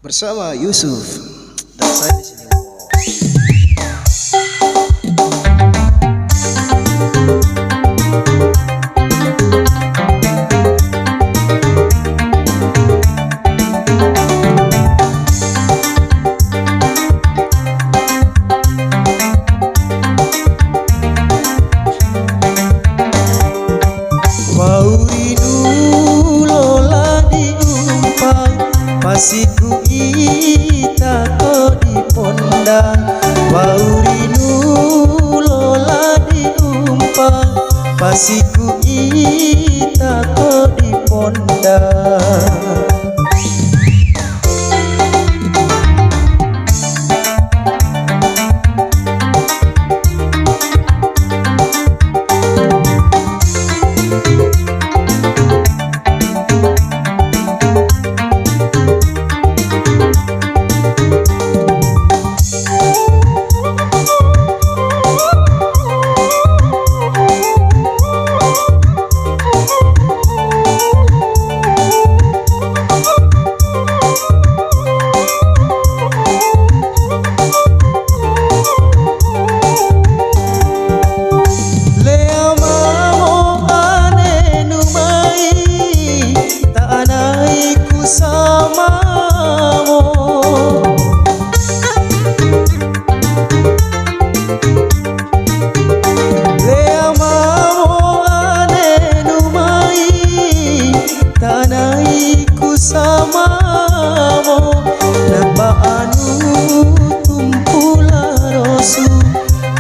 bersama Yusuf dan saya di sini. Pasiku ita ko di pondang waurinu lola diumpang pasiku ita ko di pondang.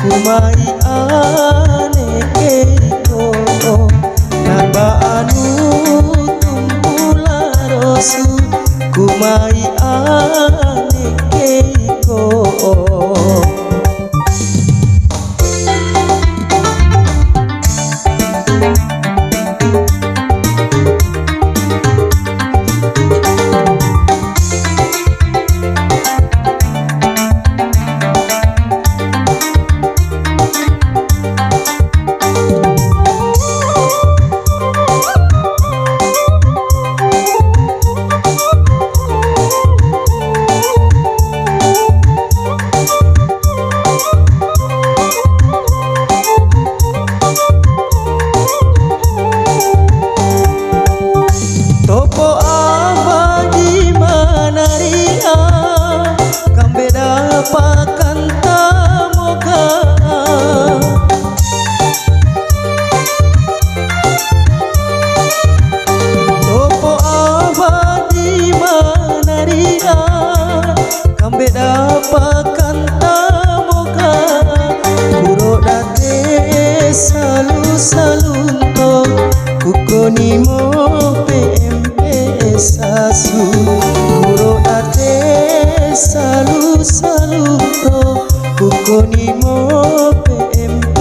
Kumai ane keiko nabaanu tumpula rosu kumai ane keiko. Pakan tamoga kuro date salu-salunto kukoni mo PMP sasu kuro date salu-salunto kukoni mo PMP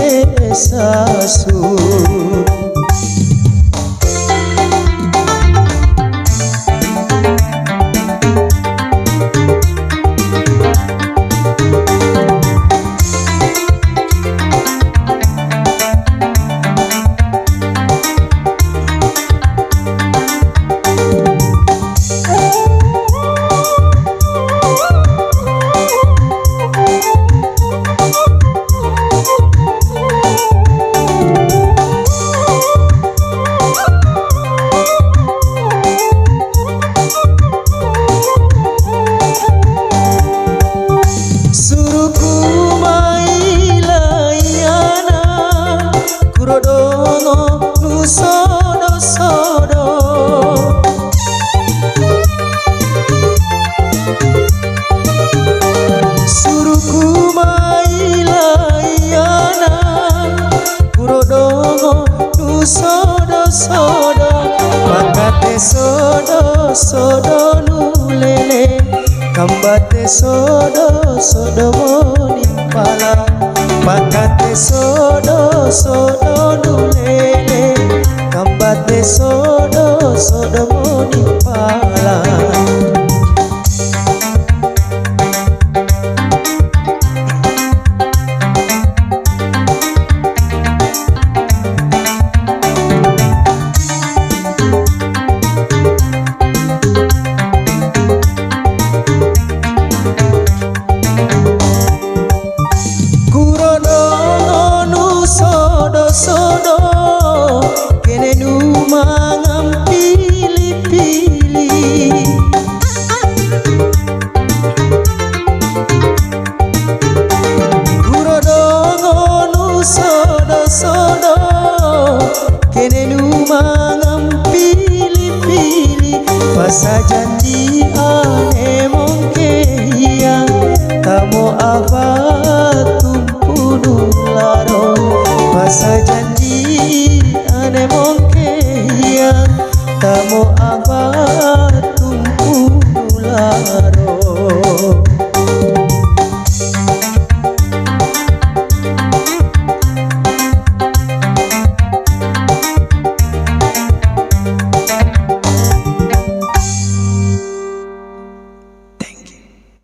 sasu. Sodo pakate sodo nulele kambate sodo monipala pakate sodo nulele kambate sodo monipala. mangam pilih-pilih Pasa janji ane mongke hiang Tamo abad tumpu nularo Pasa janji ane mongke hiang Tamo